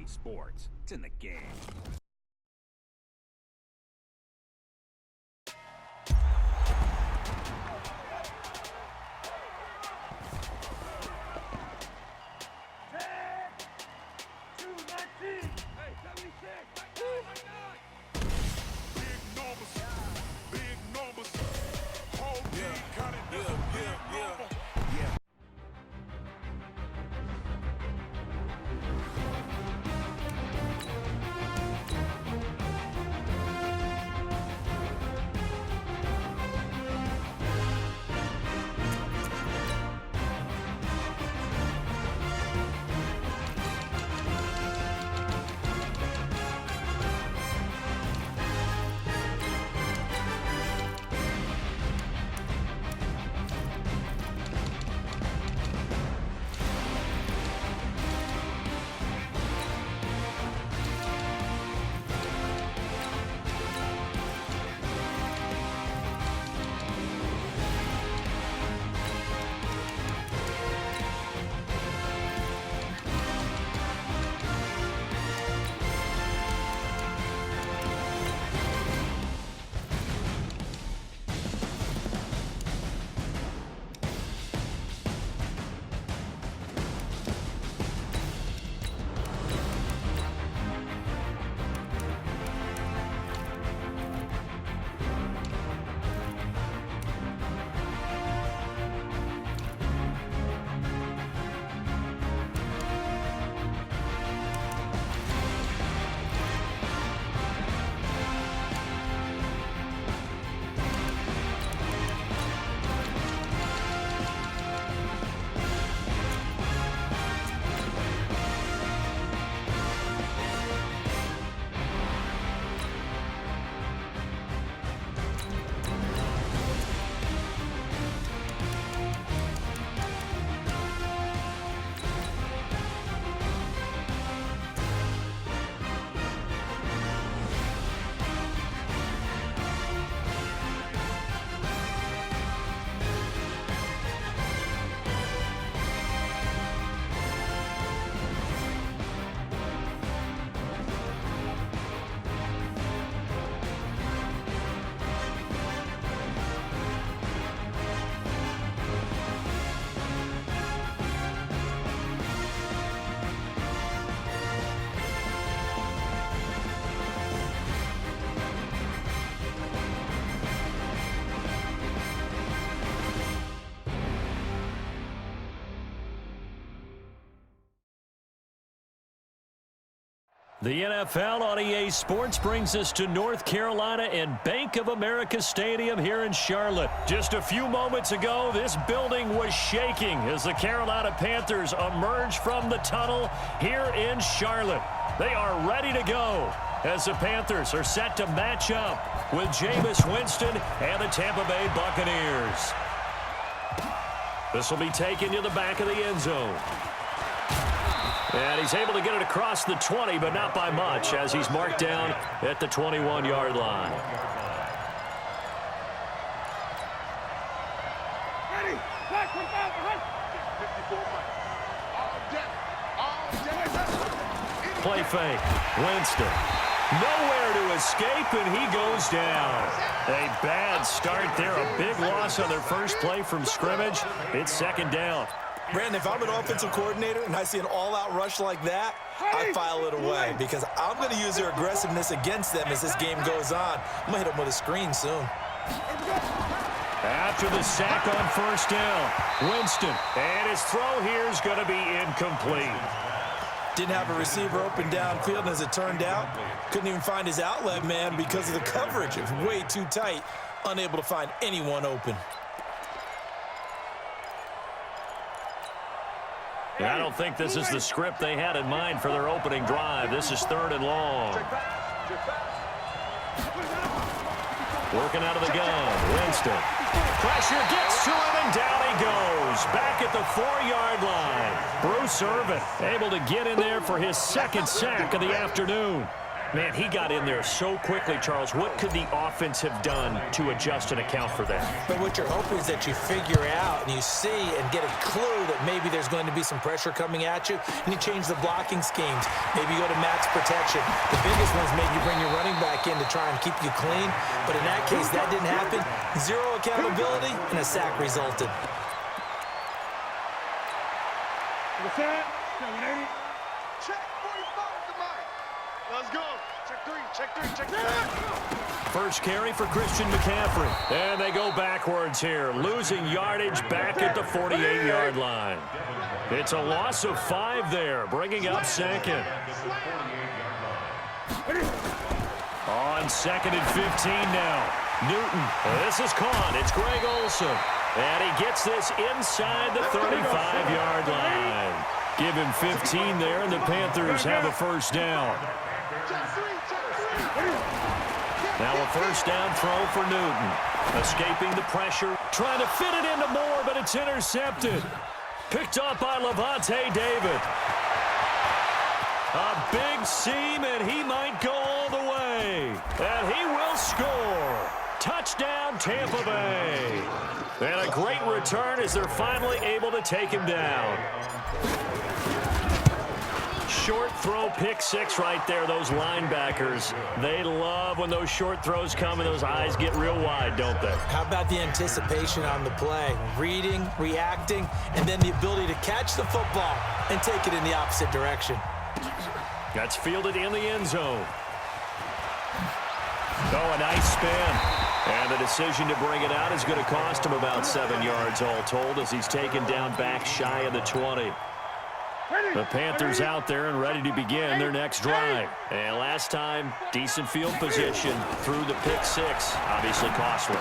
sports. It's in the game. The NFL on EA Sports brings us to North Carolina and Bank of America Stadium here in Charlotte. Just a few moments ago, this building was shaking as the Carolina Panthers emerged from the tunnel here in Charlotte. They are ready to go as the Panthers are set to match up with Jameis Winston and the Tampa Bay Buccaneers. This will be taken to the back of the end zone. And he's able to get it across the 20, but not by much, as he's marked down at the 21-yard line. Play fake. Winston. Nowhere to escape, and he goes down. A bad start there. A big loss on their first play from scrimmage. It's second down. Brandon, if I'm an offensive coordinator and I see an all-out rush like that, I file it away because I'm going to use their aggressiveness against them as this game goes on. I'm going to hit them with a screen soon. After the sack on first down, Winston, and his throw here is going to be incomplete. Didn't have a receiver open downfield, and as it turned out, couldn't even find his outlet man because of the coverage. It was way too tight, unable to find anyone open. I don't think this is the script they had in mind for their opening drive. This is 3rd and long. Working out of the gun, Winston. Pressure gets to him, and down he goes. Back at the 4-yard line. Bruce Irvin able to get in there for his second sack of the afternoon. Man, he got in there so quickly, Charles. What could the offense have done to adjust and account for that? But what you're hoping is that you figure out and you see and get a clue that maybe there's going to be some pressure coming at you, and you change the blocking schemes. Maybe you go to max protection. The biggest one's maybe you bring your running back in to try and keep you clean. But in that case, that didn't happen. Zero accountability, and a sack resulted. Check 45 to mine. Let's go. Check three. First carry for Christian McCaffrey. And they go backwards here, losing yardage back at the 48-yard line. It's a loss of 5 there, bringing up second. On second and 15 now. Newton, this is caught. It's Greg Olsen. And he gets this inside the 35-yard line. Give him 15 there, and the Panthers have a first down. Now a first down throw for Newton. Escaping the pressure, trying to fit it into Moore, but it's intercepted. Picked up by Levante David. A big seam, and he might go all the way. And he will score. Touchdown, Tampa Bay. And a great return as they're finally able to take him down. Short throw, pick six right there. Those linebackers, they love when those short throws come and those eyes get real wide, don't they? How about the anticipation on the play? Reading, reacting, and then the ability to catch the football and take it in the opposite direction. That's fielded in the end zone. Oh, a nice spin. And the decision to bring it out is going to cost him about 7 yards all told as he's taken down back shy of the 20. The Panthers out there and ready to begin their next drive. And last time, decent field position through the pick six. Obviously costly.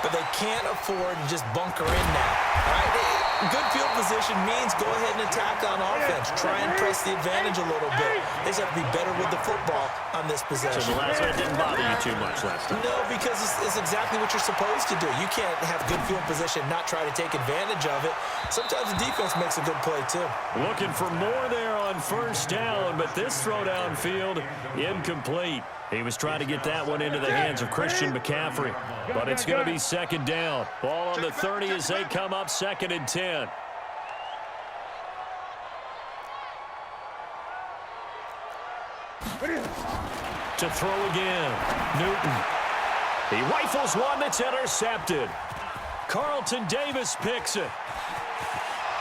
But they can't afford to just bunker in now. All right? Good field position means go ahead and attack on offense. Try and press the advantage a little bit. They just have to be better with the football on this possession. So the last one didn't bother you too much last time? No, because it's exactly what you're supposed to do. You can't have good field position and not try to take advantage of it. Sometimes the defense makes a good play, too. Looking for more there on first down, but this throw downfield, incomplete. He was trying to get that one into the hands of Christian McCaffrey, but it's going to be second down. Ball on the 30 as they come up second and 10. To throw again, Newton. He rifles one that's intercepted. Carlton Davis picks it.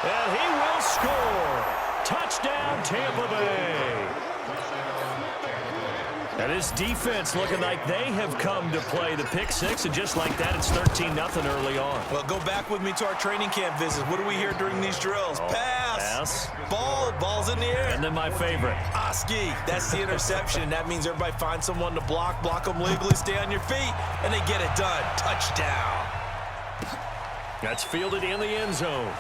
And he will score. Touchdown, Tampa Bay. And this defense looking like they have come to play the pick six, and just like that, it's 13-0 early on. Well, go back with me to our training camp visit. What do we hear during these drills? Pass. Ball's in the air. And then my favorite. Oski, that's the interception. That means everybody finds someone to block them legally, stay on your feet, and they get it done. Touchdown. That's fielded in the end zone.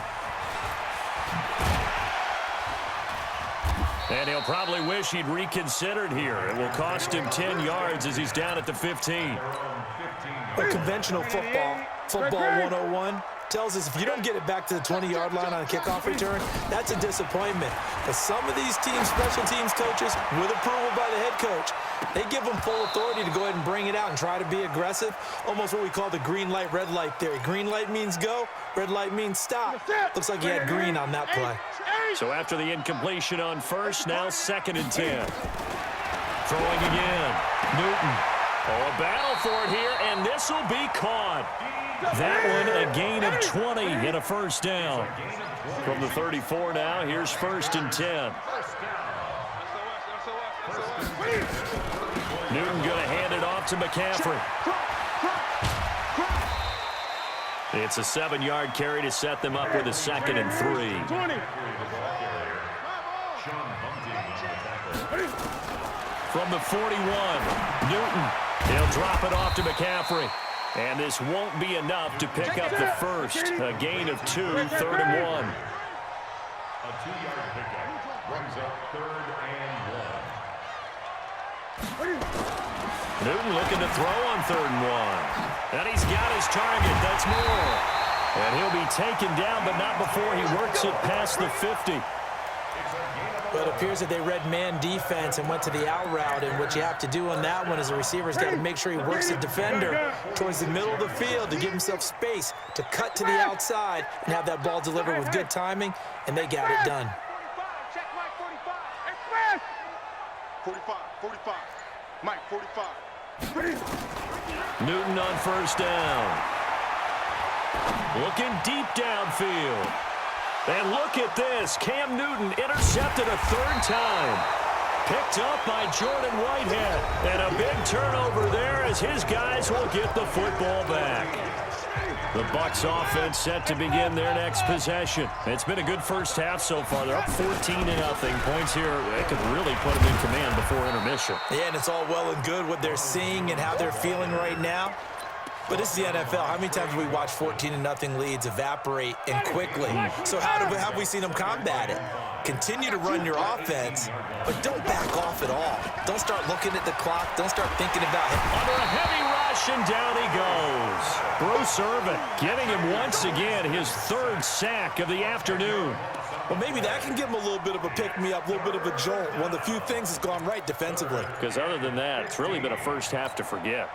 And he'll probably wish he'd reconsidered here. It will cost him 10 yards as he's down at the 15. Well, conventional football 101, tells us if you don't get it back to the 20-yard line on a kickoff return, that's a disappointment. But some of these teams, special teams coaches, with approval by the head coach, they give them full authority to go ahead and bring it out and try to be aggressive. Almost what we call the green light, red light theory. Green light means go, red light means stop. Looks like he had green on that play. So after the incompletion on first, now second and 10. Throwing again. Newton. Oh, a battle for it here, and this will be caught. That one a gain of 20 and a first down. From the 34 now, here's first and 10. Newton going to hand it off to McCaffrey. It's a 7-yard carry to set them up with a second and 3. From the 41, Newton. He'll drop it off to McCaffrey. And this won't be enough to pick up the first. A gain of 2, third and 1. A 2-yard pickup brings up third and 1. Newton looking to throw on third and 1. And he's got his target. That's Moore. And he'll be taken down, but not before he works it past the 50. It's a gain of Well, it appears that they read man defense and went to the out route, and what you have to do on that one is the receiver's got to make sure he works the defender towards the middle of the field to give himself space to cut to the outside and have that ball delivered with good timing, and they got it done. 45, 45. Mike, 45. Newton on first down. Looking deep downfield. And look at this. Cam Newton intercepted a third time. Picked up by Jordan Whitehead. And a big turnover there as his guys will get the football back. The Bucs offense set to begin their next possession. It's been a good first half so far. They're up 14-0. Points here, they could really put them in command before intermission. Yeah, and it's all well and good what they're seeing and how they're feeling right now. But this is the NFL. How many times have we watched 14-0 leads evaporate and quickly? So how have we seen them combat it? Continue to run your offense, but don't back off at all. Don't start looking at the clock. Don't start thinking about it. Under a heavy rush, and down he goes. Bruce Irvin getting him once again his third sack of the afternoon. Well, maybe that can give him a little bit of a pick-me-up, a little bit of a jolt. One of the few things that's gone right defensively. Because other than that, it's really been a first half to forget.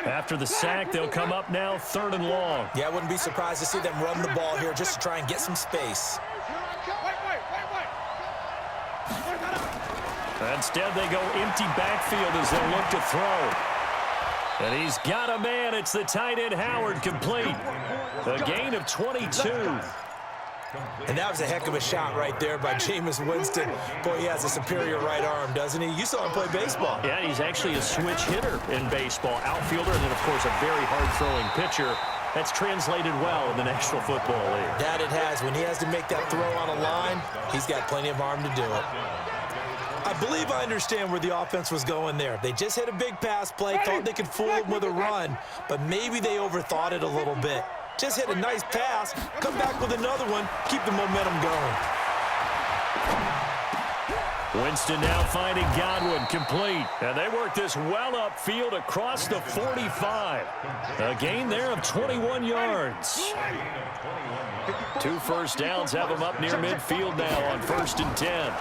After the sack, they'll come up now 3rd and long. Yeah, I wouldn't be surprised to see them run the ball here just to try and get some space. Instead, they go empty backfield as they look to throw. And he's got a man. It's the tight end Howard, complete. A gain of 22. And that was a heck of a shot right there by Jameis Winston. Boy, he has a superior right arm, doesn't he? You saw him play baseball. Yeah, he's actually a switch hitter in baseball. Outfielder, and then, of course, a very hard-throwing pitcher. That's translated well in the National Football League. That it has. When he has to make that throw on a line, he's got plenty of arm to do it. I believe I understand where the offense was going there. They just hit a big pass play, thought they could fool him with a run, but maybe they overthought it a little bit. Just hit a nice pass, come back with another one, keep the momentum going. Winston now finding Godwin, complete. And they work this well upfield across the 45. A gain there of 21 yards. 2 first downs have them up near midfield now on 1st and 10.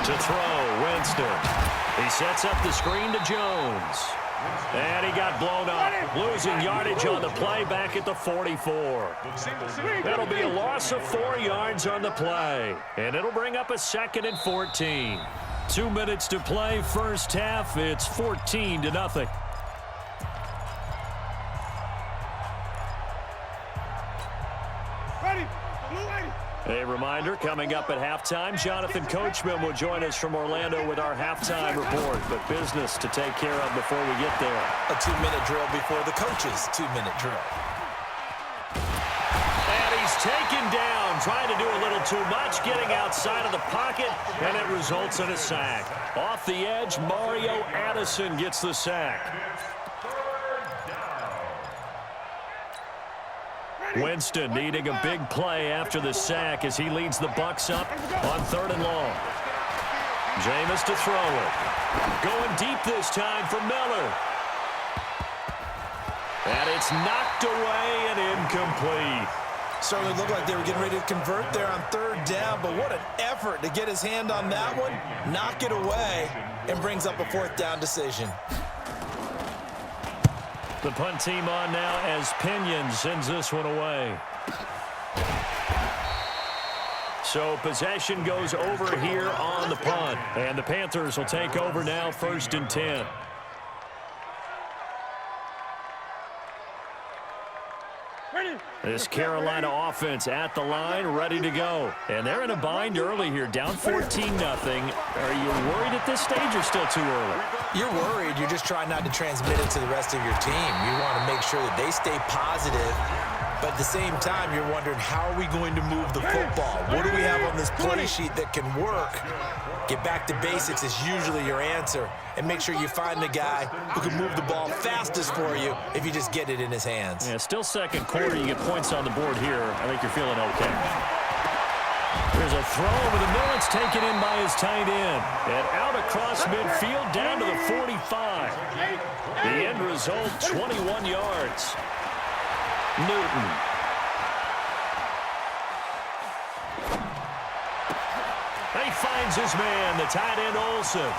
To throw, Winston. He sets up the screen to Jones. And he got blown up, losing yardage on the play back at the 44. That'll be a loss of 4 yards on the play. And it'll bring up a 2nd and 14. 2 minutes to play, first half. It's 14-0. A reminder, coming up at halftime, Jonathan Coachman will join us from Orlando with our halftime report. But business to take care of before we get there. A 2-minute drill before the coach's 2-minute drill. And he's taken down, trying to do a little too much, getting outside of the pocket, and it results in a sack. Off the edge, Mario Addison gets the sack. Winston needing a big play after the sack as he leads the Bucs up on 3rd and long. Jameis to throw it. Going deep this time for Miller. And it's knocked away and incomplete. Certainly looked like they were getting ready to convert there on 3rd down, but what an effort to get his hand on that one, knock it away, and brings up a 4th down decision. The punt team on now as Pinion sends this one away. So possession goes over here on the punt. And the Panthers will take over now, 1st and 10. This Carolina offense at the line, ready to go. And they're in a bind early here, down 14-0. Are you worried at this stage or still too early? You're worried. You're just trying not to transmit it to the rest of your team. You want to make sure that they stay positive. But at the same time, you're wondering, how are we going to move the football? What do we have on this play sheet that can work? Get back to basics is usually your answer. And make sure you find the guy who can move the ball fastest for you if you just get it in his hands. Yeah, still 2nd quarter. You get points on the board here. I think you're feeling okay. There's a throw over the middle. It's taken in by his tight end. And out across midfield down to the 45. The end result, 21 yards. Newton. They finds his man, the tight end Olsen.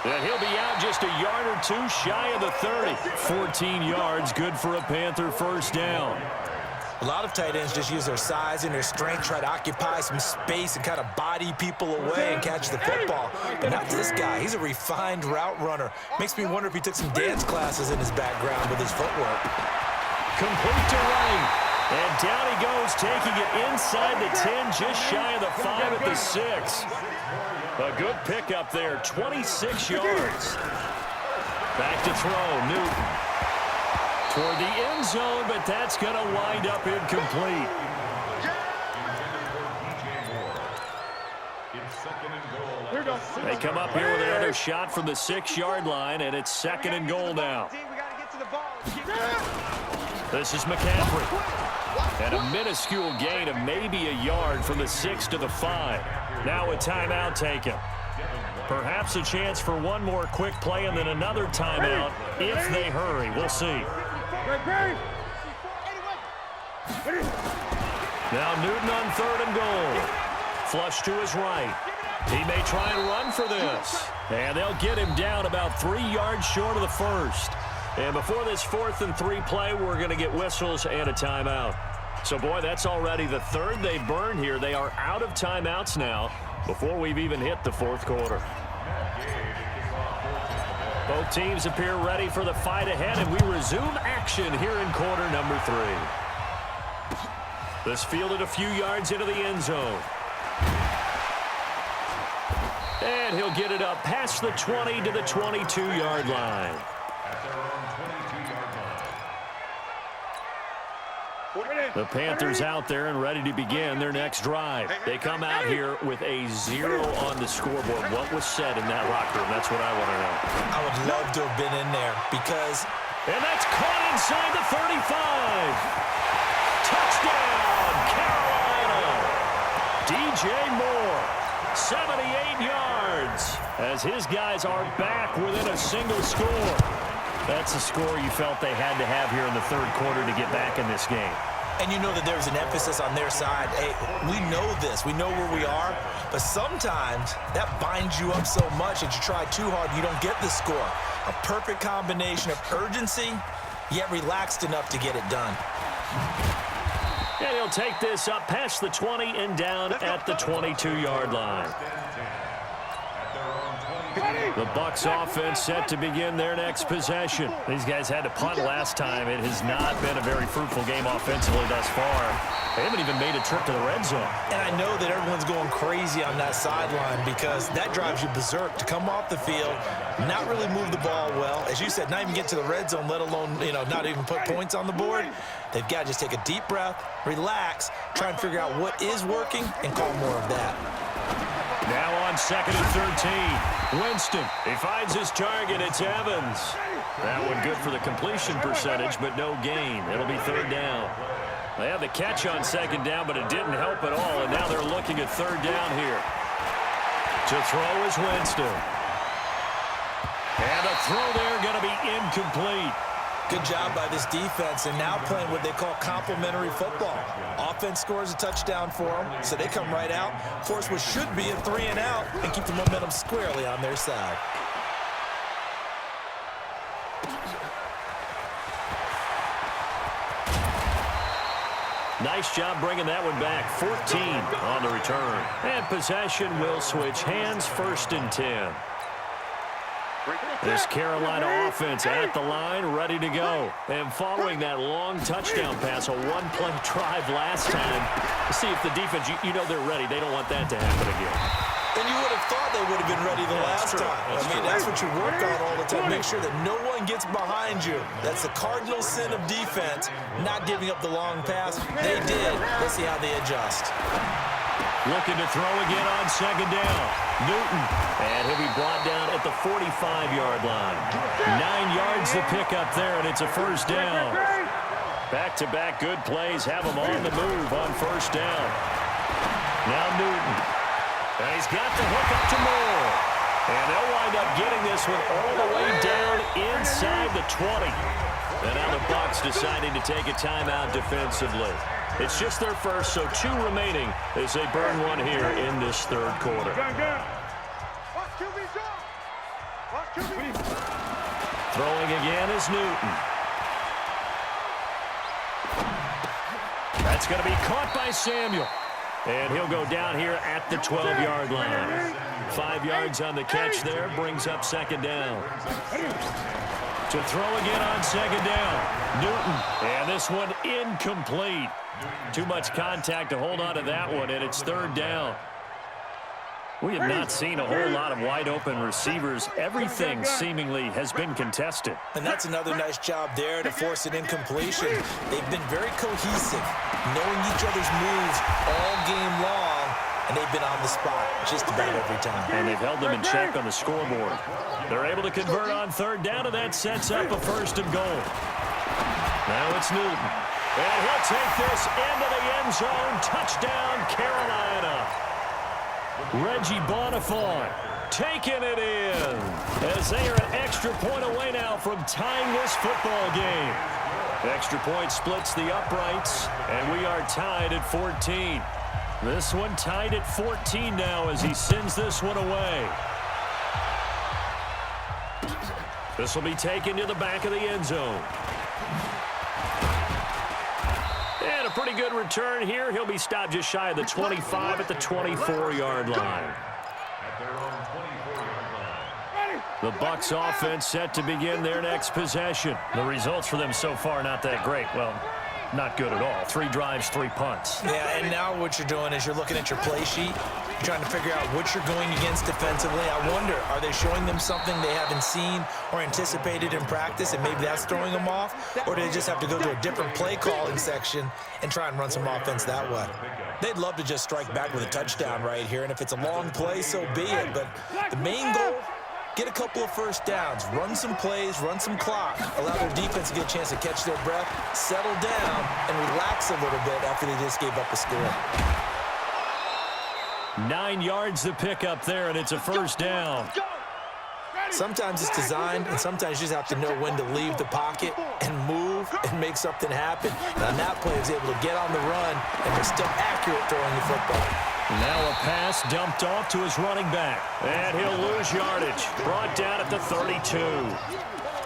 And he'll be out just a yard or two shy of the 30. 14 yards, good for a Panther first down. A lot of tight ends just use their size and their strength, try to occupy some space and kind of body people away and catch the football. But not this guy. He's a refined route runner. Makes me wonder if he took some dance classes in his background with his footwork. Complete to right. And down he goes, taking it inside the 10, just shy of the 5 at the 6. A good pickup there, 26 yards. Back to throw, Newton. Toward the end zone, but that's going to wind up incomplete. They come up here with another shot from the 6-yard line, and it's 2nd and goal now. This is McCaffrey. And a minuscule gain of maybe a yard from the 6 to the 5. Now a timeout taken. Perhaps a chance for one more quick play and then another timeout if they hurry. We'll see. Now Newton on 3rd and goal. Flush to his right. He may try and run for this. And they'll get him down about 3 yards short of the 1st. And before this 4th and 3 play, we're going to get whistles and a timeout. So, boy, that's already the 3rd they burn here. They are out of timeouts now before we've even hit the 4th quarter. Both teams appear ready for the fight ahead, and we resume action here in quarter number 3. This fielded a few yards into the end zone. And he'll get it up past the 20 to the 22-yard line. The Panthers out there and ready to begin their next drive. They come out here with a 0 on the scoreboard. What was said in that locker room? That's what I want to know. I would love to have been in there because... And that's caught inside the 35. Touchdown, Carolina. DJ Moore, 78 yards, as his guys are back within a single score. That's a score you felt they had to have here in the 3rd quarter to get back in this game. And you know that there's an emphasis on their side. Hey, we know this. We know where we are. But sometimes that binds you up so much that you try too hard and you don't get the score. A perfect combination of urgency, yet relaxed enough to get it done. And he'll take this up past the 20 and down at the 22-yard line. The Bucs offense set to begin their next possession. These guys had to punt last time. It has not been a very fruitful game offensively thus far. They haven't even made a trip to the red zone. And I know that everyone's going crazy on that sideline because that drives you berserk to come off the field, not really move the ball well. As you said, not even get to the red zone, let alone, not even put points on the board. They've got to just take a deep breath, relax, try and figure out what is working, and call more of that. Now on 2nd and 13. Winston, he finds his target. It's Evans. That one good for the completion percentage, but no gain. It'll be 3rd down. They had the catch on 2nd down, but it didn't help at all, and now they're looking at 3rd down here. To throw is Winston. And the throw there going to be incomplete. Good job by this defense, and now playing what they call complementary football. Offense scores a touchdown for them, so they come right out, force what should be a 3 and out, and keep the momentum squarely on their side. Nice job bringing that one back. 14 on the return. And possession will switch hands, 1st and 10. This Carolina offense at the line, ready to go. And following that long touchdown pass, a one-play drive last time, see if the defense, you know they're ready. They don't want that to happen again. And you would have thought they would have been ready the last time. That's what you work on all the time. Make sure that no one gets behind you. That's the cardinal sin of defense, not giving up the long pass. They did. Let's see how they adjust. Looking to throw again on 2nd down. Newton, and he'll be brought down at the 45-yard line. 9 yards to pick up there, and it's a 1st down. Back-to-back good plays have him on the move on 1st down. Now Newton. And he's got the hook up to Moore. And they'll wind up getting this one all the way down inside the 20. And now the Bucs deciding to take a timeout defensively. It's just their first, so 2 remaining as they burn one here in this third quarter. Throwing again is Newton. That's going to be caught by Samuel. And he'll go down here at the 12-yard line. 5 yards on the catch there, brings up second down. To throw again on second down. Newton, and this one incomplete. Too much contact to hold on to that one, and it's third down. We have not seen a whole lot of wide-open receivers. Everything seemingly has been contested. And that's another nice job there to force an incompletion. They've been very cohesive, knowing each other's moves all game long, and they've been on the spot just about every time. And they've held them in check on the scoreboard. They're able to convert on third down, and that sets up a first and goal. Now it's Newton. And he'll take this into the end zone. Touchdown, Carolina. Reggie Bonifant taking it in as they are an extra point away now from tying this football game. Extra point splits the uprights, and we are tied at 14. This one tied at 14 now as he sends this one away. This will be taken to the back of the end zone. And a pretty good return here. He'll be stopped just shy of the 25 at the 24-yard line. The Bucs offense set to begin their next possession. The results for them so far not that great. Well, not good at all. 3 drives, 3 punts. Yeah, and now what you're doing is you're looking at your play sheet, trying to figure out what you're going against defensively. I wonder, are they showing them something they haven't seen or anticipated in practice, and maybe that's throwing them off? Or do they just have to go to a different play calling section and try and run some offense that way? They'd love to just strike back with a touchdown right here, and if it's a long play, so be it. But the main goal, get a couple of first downs, run some plays, run some clock, allow their defense to get a chance to catch their breath, settle down, and relax a little bit after they just gave up a score. 9 yards to pick up there, and it's a first down. Sometimes it's designed, and sometimes you just have to know when to leave the pocket and move and make something happen. And on that play, he was able to get on the run, and was still accurate throwing the football. Now a pass dumped off to his running back. And he'll lose yardage. Brought down at the 32.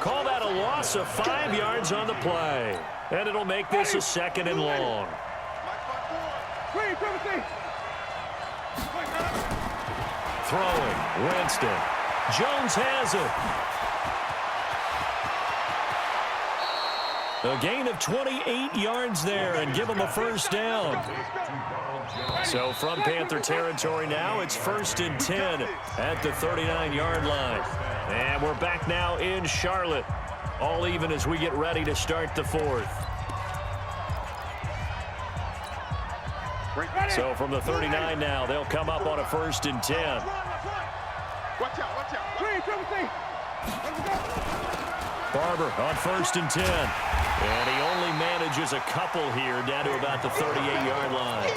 Call that a loss of 5 yards on the play. And it'll make this a second and long. Throwing, Winston. Jones has it. A gain of 28 yards there and give him a first down. So from Panther territory now, it's 1st and 10 at the 39-yard line. And we're back now in Charlotte. All even as we get ready to start the 4th. So from the 39 now, they'll come up on a 1st and 10. Watch out, watch out. Barber on 1st and 10. And he only manages a couple here down to about the 38-yard line.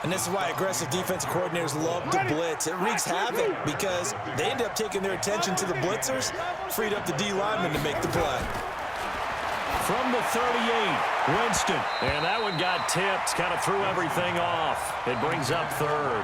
And this is why aggressive defensive coordinators love to blitz. It wreaks havoc because they end up taking their attention to the blitzers, freed up the D lineman to make the play. From the 38, Winston. And that one got tipped, kind of threw everything off. It brings up 3rd.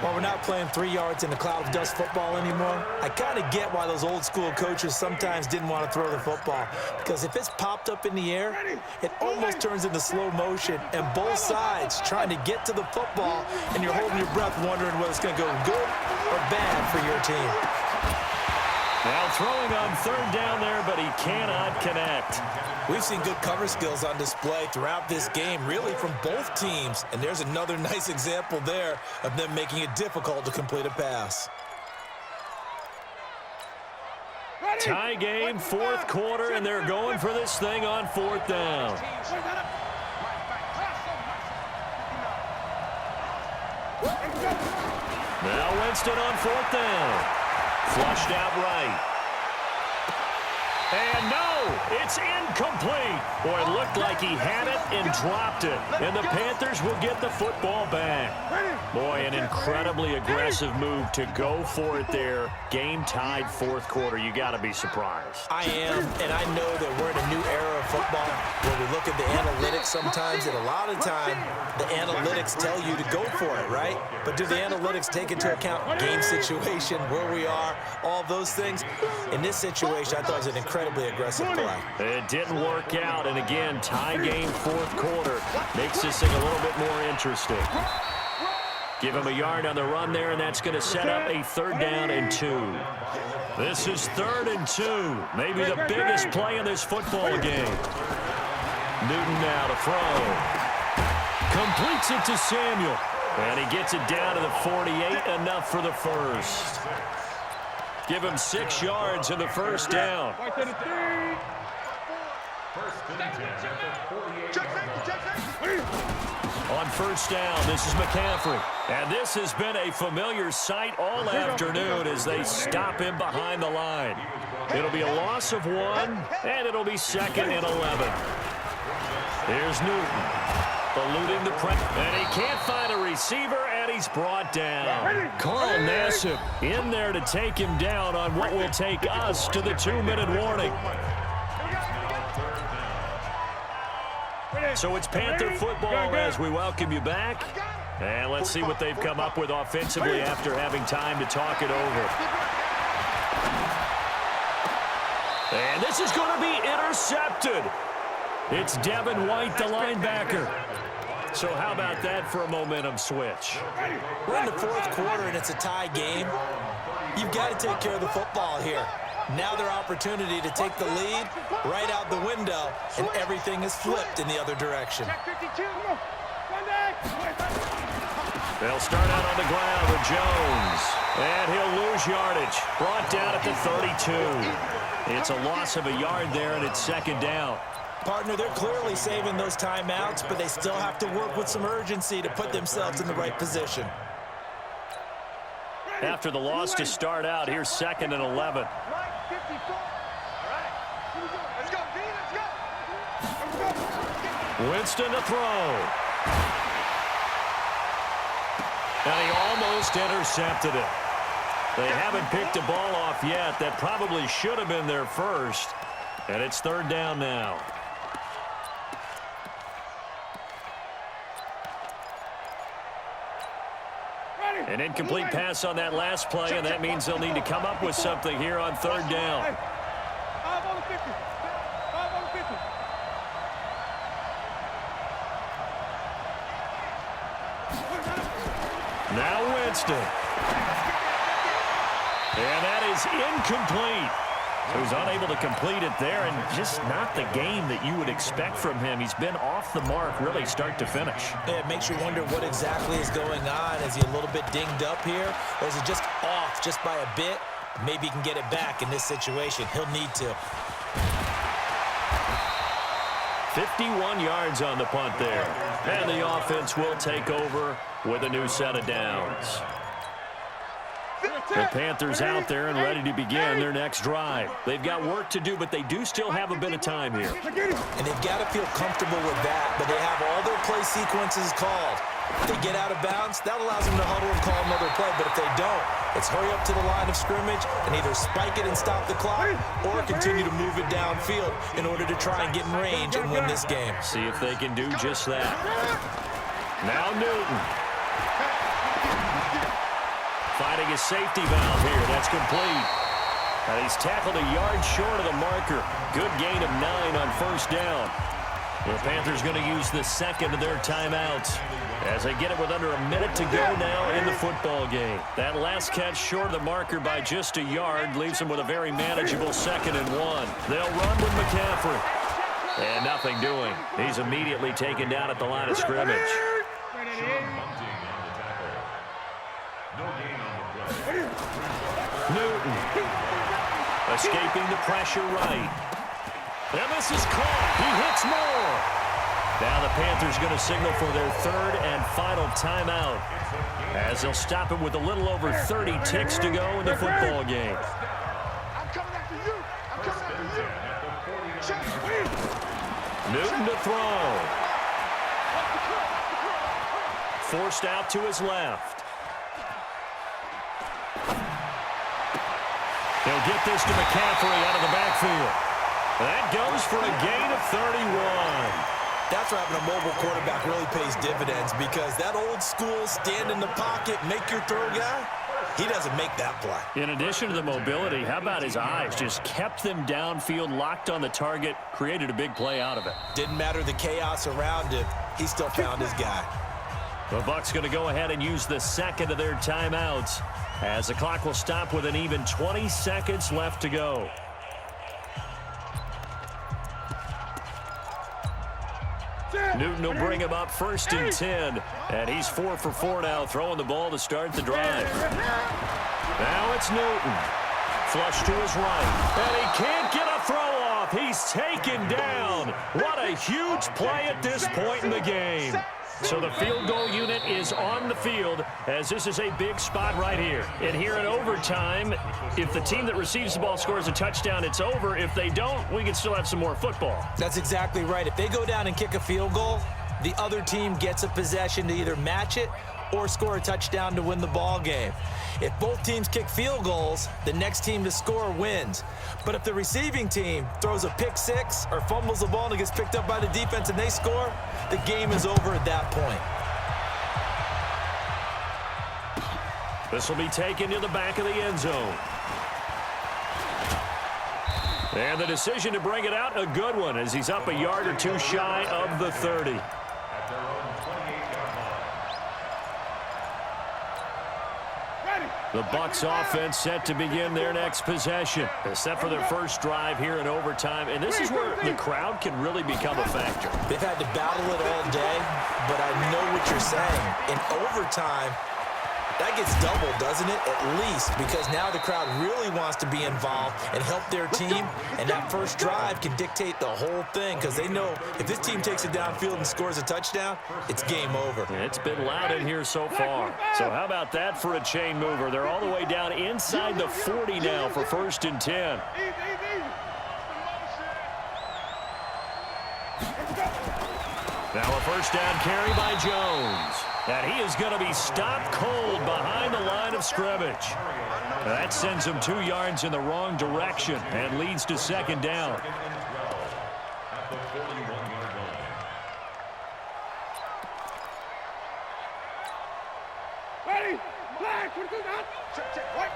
Well, we're not playing 3 yards in the cloud of dust football anymore. I kind of get why those old school coaches sometimes didn't want to throw the football. Because if it's popped up in the air, it almost turns into slow motion. And both sides trying to get to the football, and you're holding your breath wondering whether it's going to go good or bad for your team. Now throwing on 3rd down there, but he cannot connect. We've seen good cover skills on display throughout this game, really from both teams. And there's another nice example there of them making it difficult to complete a pass. Tie game, 4th quarter, and they're going for this thing on 4th down. Now Winston on 4th down. Flushed out right. And no, it's incomplete. Boy, it looked like he had it and dropped it. And the Panthers will get the football back. Boy, An incredibly aggressive move to go for it there. Game-tied fourth quarter. You got to be surprised. I am, and I know that we're in a new era of football where we look at the analytics sometimes, and a lot of time the analytics tell you to go for it, right? But do the analytics take into account game situation, where we are, all those things? In this situation, I thought it was an incredibly aggressive play. It didn't work out, and again, tie game fourth quarter makes this thing a little bit more interesting. Give him a yard on the run there, and that's going to set up a 3rd down and 2. This is 3rd and 2, maybe the biggest play in this football game. Newton now to throw. Completes it to Samuel, and he gets it down to the 48, enough for the first. Give him 6 yards in the first down. On first down, this is McCaffrey. And this has been a familiar sight all afternoon as they stop him behind the line. It'll be a loss of 1, and it'll be 2nd and 11. Here's Newton, eluding the press, and he can't find a receiver, and he's brought down. Carl Nassib in there to take him down on what will take us to the 2-minute warning. So it's Panther football as we welcome you back. And let's see what they've come up with offensively after having time to talk it over. And this is going to be intercepted. It's Devin White, the linebacker. So how about that for a momentum switch? We're in the fourth quarter, and it's a tie game. You've got to take care of the football here. Now their opportunity to take the lead right out the window, and everything is flipped in the other direction. They'll start out on the ground with Jones, and he'll lose yardage. Brought down at the 32. It's a loss of a yard there, and it's 2nd down. Partner, they're clearly saving those timeouts, but they still have to work with some urgency to put themselves in the right position. After the loss to start out, here's 2nd and 11. Winston to throw. And he almost intercepted it. They haven't picked a ball off yet. That probably should have been their first. And it's 3rd down now. An incomplete pass on that last play, and that means they'll need to come up with something here on 3rd down. Now Winston. And that is incomplete. So he's unable to complete it there, and just not the game that you would expect from him. He's been off the mark really start to finish. Yeah, it makes you wonder what exactly is going on. Is he a little bit dinged up here, or is he just off just by a bit? Maybe he can get it back in this situation. He'll need to. 51 yards on the punt there. And the offense will take over with a new set of downs. The Panthers out there and ready to begin their next drive. They've got work to do, but they do still have a bit of time here. And they've got to feel comfortable with that, but they have all their play sequences called. If they get out of bounds, that allows them to huddle and call another play, but if they don't, it's hurry up to the line of scrimmage and either spike it and stop the clock or continue to move it downfield in order to try and get in range and win this game. See if they can do just that. Now Newton. Finding a safety valve here. That's complete. And he's tackled a yard short of the marker. Good gain of 9 on first down. The Panthers going to use the 2nd of their timeouts as they get it with under a minute to go now in the football game. That last catch short of the marker by just a yard leaves them with a very manageable 2nd and 1. They'll run with McCaffrey. And nothing doing. He's immediately taken down at the line of scrimmage. Newton escaping the pressure right. And this is caught. He hits more. Now the Panthers going to signal for their 3rd and final timeout as they'll stop it with a little over 30 ticks to go in the football game. I'm coming after you. I'm coming after you. Newton to throw. Forced out to his left. He'll get this to McCaffrey out of the backfield. That goes for a gain of 31. That's where having a mobile quarterback really pays dividends, because that old school stand in the pocket, make your throw guy, he doesn't make that play. In addition to the mobility, how about his eyes? Just kept them downfield, locked on the target, created a big play out of it. Didn't matter the chaos around him. He still found his guy. The Bucs going to go ahead and use the second of their timeouts, as the clock will stop with an even 20 seconds left to go. Newton will bring him up 1st and 10. And he's 4 for 4 now, throwing the ball to start the drive. Now it's Newton. Flush to his right. And he can't get a throw off. He's taken down. What a huge play at this point in the game. So the field goal unit is on the field, as this is a big spot right here. And here in overtime, if the team that receives the ball scores a touchdown, it's over. If they don't, we can still have some more football. That's exactly right. If they go down and kick a field goal, the other team gets a possession to either match it or score a touchdown to win the ball game. If both teams kick field goals, the next team to score wins. But if the receiving team throws a pick six or fumbles the ball and it gets picked up by the defense and they score, the game is over at that point. This will be taken to the back of the end zone. And the decision to bring it out, a good one, as he's up a yard or two shy of the 30. The Bucs offense set to begin their next possession, set for their first drive here in overtime. And this is where the crowd can really become a factor. They've had to battle it all day, but I know what you're saying. In overtime, that gets doubled, doesn't it? At least, because now the crowd really wants to be involved and help their team, and that first drive can dictate the whole thing, because they know if this team takes it downfield and scores a touchdown, it's game over. It's been loud in here so far. So how about that for a chain mover? They're all the way down inside the 40 now for 1st and 10. Now a first down carry by Jones. And he is going to be stopped cold behind the line of scrimmage. That sends him 2 yards in the wrong direction and leads to 2nd down. Ready? Black, what is that? Check. White.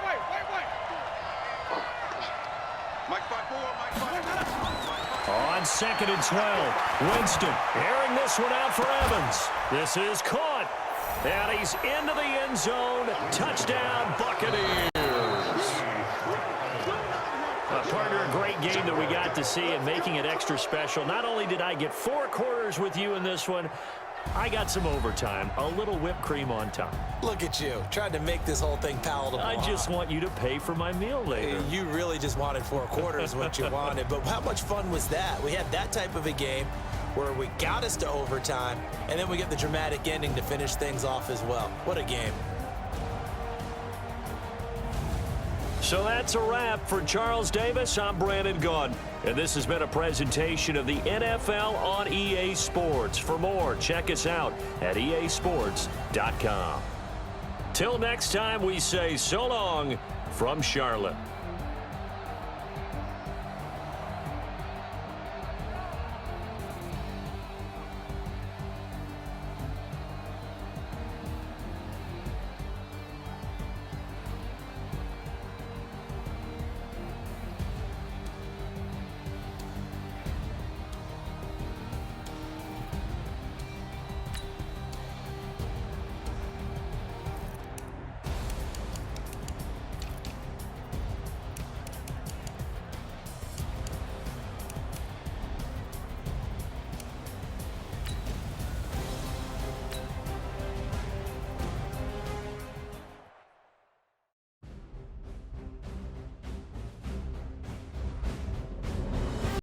Mike 5-4, Mike 5-4. On 2nd and 12, Winston airing this one out for Evans. This is caught. And he's into the end zone. Touchdown, Buccaneers. Partner, a great game that we got to see and making it extra special. Not only did I get 4 quarters with you in this one, I got some overtime, a little whipped cream on top. Look at you, trying to make this whole thing palatable. I just want you to pay for my meal later. You really just wanted 4 quarters, what you wanted. But how much fun was that? We had that type of a game where we got us to overtime, and then we get the dramatic ending to finish things off as well. What a game. So that's a wrap for Charles Davis. I'm Brandon Gaudin, and this has been a presentation of the NFL on EA Sports. For more, check us out at easports.com. Till next time, we say so long from Charlotte.